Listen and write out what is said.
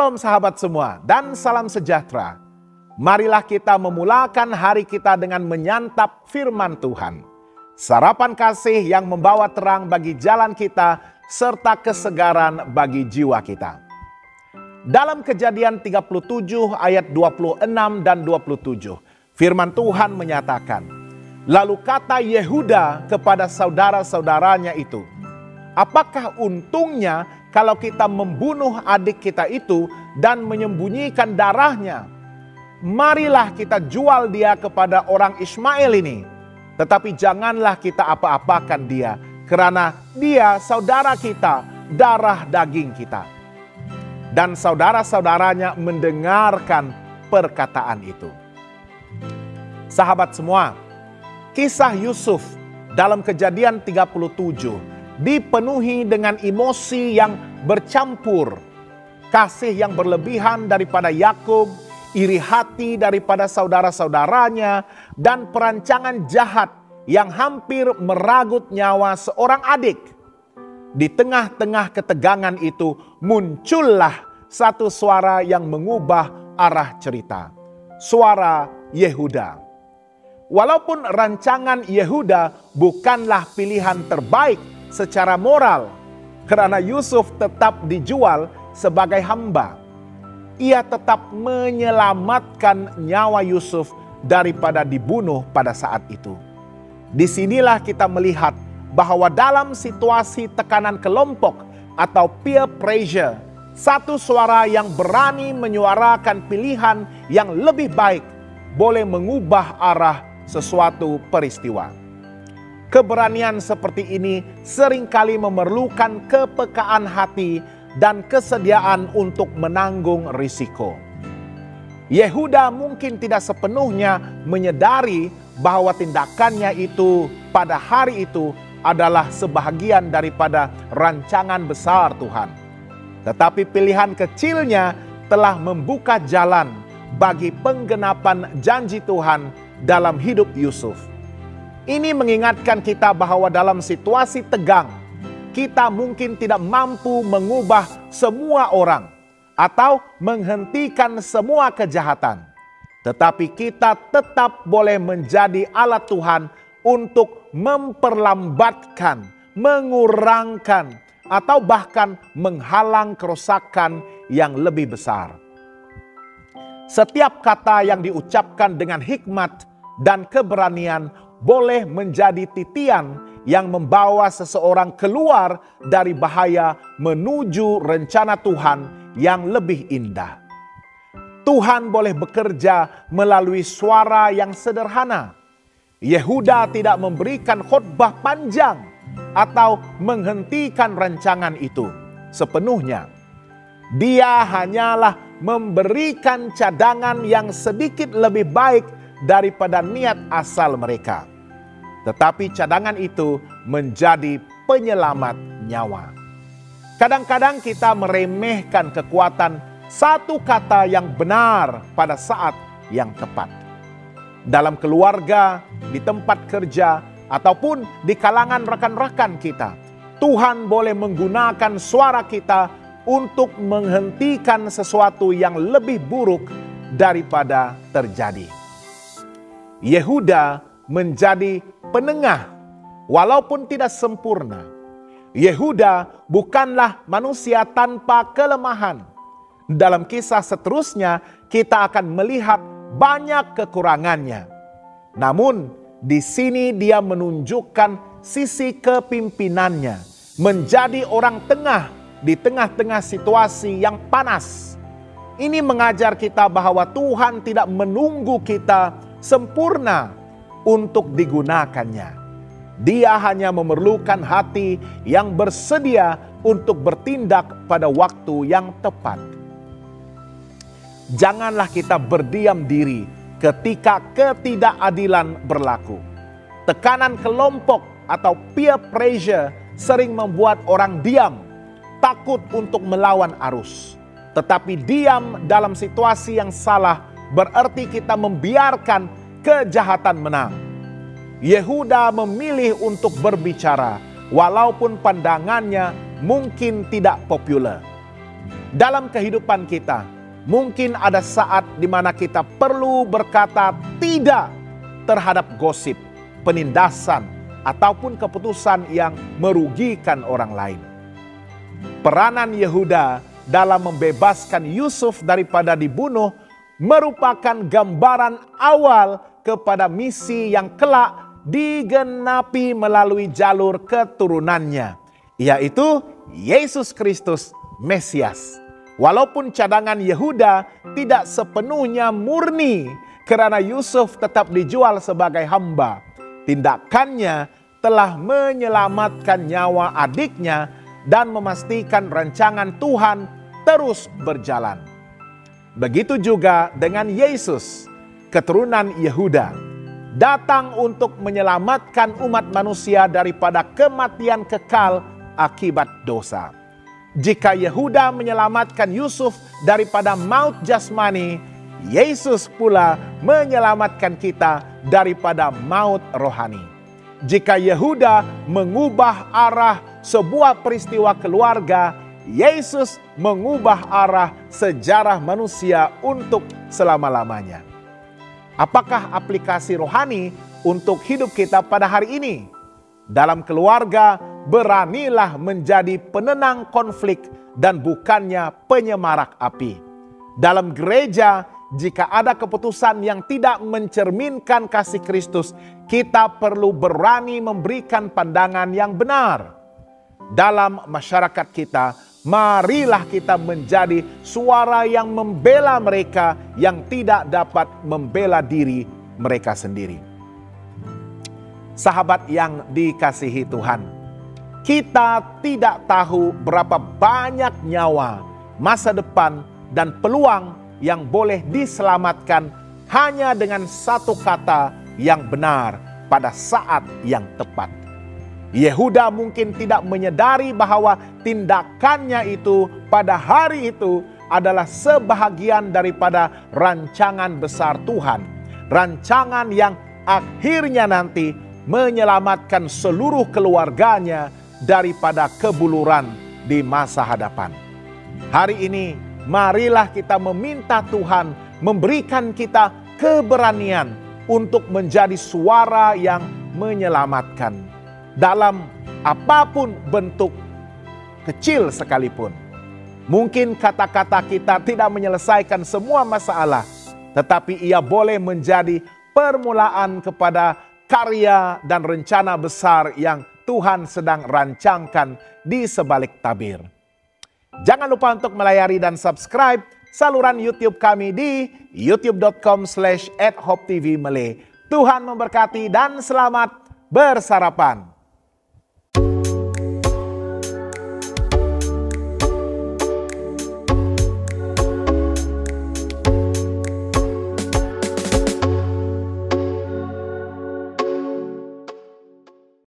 Shalom sahabat semua dan salam sejahtera. Marilah kita memulakan hari kita dengan menyantap firman Tuhan. Sarapan kasih yang membawa terang bagi jalan kita serta kesegaran bagi jiwa kita. Dalam Kejadian 37 ayat 26 dan 27, firman Tuhan menyatakan, lalu kata Yehuda kepada saudara-saudaranya itu, apakah untungnya kalau kita membunuh adik kita itu dan menyembunyikan darahnya? Marilah kita jual dia kepada orang Ismail ini. Tetapi janganlah kita apa-apakan dia, karena dia saudara kita, darah daging kita. Dan saudara-saudaranya mendengarkan perkataan itu. Sahabat semua, kisah Yusuf dalam Kejadian 37 dipenuhi dengan emosi yang bercampur. Kasih yang berlebihan daripada Yakub, iri hati daripada saudara-saudaranya, dan perancangan jahat yang hampir meragut nyawa seorang adik. Di tengah-tengah ketegangan itu muncullah satu suara yang mengubah arah cerita. Suara Yehuda. Walaupun rancangan Yehuda bukanlah pilihan terbaik secara moral, karena Yusuf tetap dijual sebagai hamba. Ia tetap menyelamatkan nyawa Yusuf daripada dibunuh pada saat itu. Disinilah kita melihat bahwa dalam situasi tekanan kelompok atau peer pressure, satu suara yang berani menyuarakan pilihan yang lebih baik boleh mengubah arah sesuatu peristiwa. Keberanian seperti ini seringkali memerlukan kepekaan hati dan kesediaan untuk menanggung risiko. Yehuda mungkin tidak sepenuhnya menyadari bahwa tindakannya itu pada hari itu adalah sebahagian daripada rancangan besar Tuhan. Tetapi pilihan kecilnya telah membuka jalan bagi penggenapan janji Tuhan dalam hidup Yusuf. Ini mengingatkan kita bahwa dalam situasi tegang, kita mungkin tidak mampu mengubah semua orang atau menghentikan semua kejahatan. Tetapi kita tetap boleh menjadi alat Tuhan untuk memperlambatkan, mengurangkan, atau bahkan menghalang kerusakan yang lebih besar. Setiap kata yang diucapkan dengan hikmat dan keberanian boleh menjadi titian yang membawa seseorang keluar dari bahaya menuju rencana Tuhan yang lebih indah. Tuhan boleh bekerja melalui suara yang sederhana. Yehuda tidak memberikan khotbah panjang atau menghentikan rancangan itu sepenuhnya. Dia hanyalah memberikan cadangan yang sedikit lebih baik daripada niat asal mereka. Tetapi cadangan itu menjadi penyelamat nyawa. Kadang-kadang kita meremehkan kekuatan satu kata yang benar pada saat yang tepat. Dalam keluarga, di tempat kerja, ataupun di kalangan rekan-rekan kita, Tuhan boleh menggunakan suara kita untuk menghentikan sesuatu yang lebih buruk daripada terjadi. Yehuda menjadi penengah walaupun tidak sempurna. Yehuda bukanlah manusia tanpa kelemahan. Dalam kisah seterusnya kita akan melihat banyak kekurangannya. Namun di sini dia menunjukkan sisi kepimpinannya, menjadi orang tengah di tengah-tengah situasi yang panas. Ini mengajar kita bahwa Tuhan tidak menunggu kita sempurna untuk digunakannya. Dia hanya memerlukan hati yang bersedia untuk bertindak pada waktu yang tepat. Janganlah kita berdiam diri ketika ketidakadilan berlaku. Tekanan kelompok atau peer pressure sering membuat orang diam, takut untuk melawan arus. Tetapi diam dalam situasi yang salah berarti kita membiarkan kejahatan menang. Yehuda memilih untuk berbicara walaupun pandangannya mungkin tidak populer. Dalam kehidupan kita, mungkin ada saat di mana kita perlu berkata tidak terhadap gosip, penindasan, ataupun keputusan yang merugikan orang lain. Peranan Yehuda dalam membebaskan Yusuf daripada dibunuh merupakan gambaran awal kepada misi yang kelak digenapi melalui jalur keturunannya, yaitu Yesus Kristus Mesias. Walaupun cadangan Yehuda tidak sepenuhnya murni karena Yusuf tetap dijual sebagai hamba, tindakannya telah menyelamatkan nyawa adiknya dan memastikan rancangan Tuhan terus berjalan. Begitu juga dengan Yesus, keturunan Yehuda, datang untuk menyelamatkan umat manusia daripada kematian kekal akibat dosa. Jika Yehuda menyelamatkan Yusuf daripada maut jasmani, Yesus pula menyelamatkan kita daripada maut rohani. Jika Yehuda mengubah arah sebuah peristiwa keluarga, Yesus mengubah arah sejarah manusia untuk selama-lamanya. Apakah aplikasi rohani untuk hidup kita pada hari ini? Dalam keluarga, beranilah menjadi penenang konflik dan bukannya penyemarak api. Dalam gereja, jika ada keputusan yang tidak mencerminkan kasih Kristus, kita perlu berani memberikan pandangan yang benar. Dalam masyarakat kita, marilah kita menjadi suara yang membela mereka yang tidak dapat membela diri mereka sendiri. Sahabat yang dikasihi Tuhan, kita tidak tahu berapa banyak nyawa, masa depan, dan peluang yang boleh diselamatkan hanya dengan satu kata yang benar pada saat yang tepat. Yehuda mungkin tidak menyadari bahwa tindakannya itu pada hari itu adalah sebahagian daripada rancangan besar Tuhan. Rancangan yang akhirnya nanti menyelamatkan seluruh keluarganya daripada kebuluran di masa hadapan. Hari ini, marilah kita meminta Tuhan memberikan kita keberanian untuk menjadi suara yang menyelamatkan. Dalam apapun bentuk kecil sekalipun. Mungkin kata-kata kita tidak menyelesaikan semua masalah, tetapi ia boleh menjadi permulaan kepada karya dan rencana besar yang Tuhan sedang rancangkan di sebalik tabir. Jangan lupa untuk melayari dan subscribe saluran YouTube kami di youtube.com/@hoptvmalay. Tuhan memberkati dan selamat bersarapan.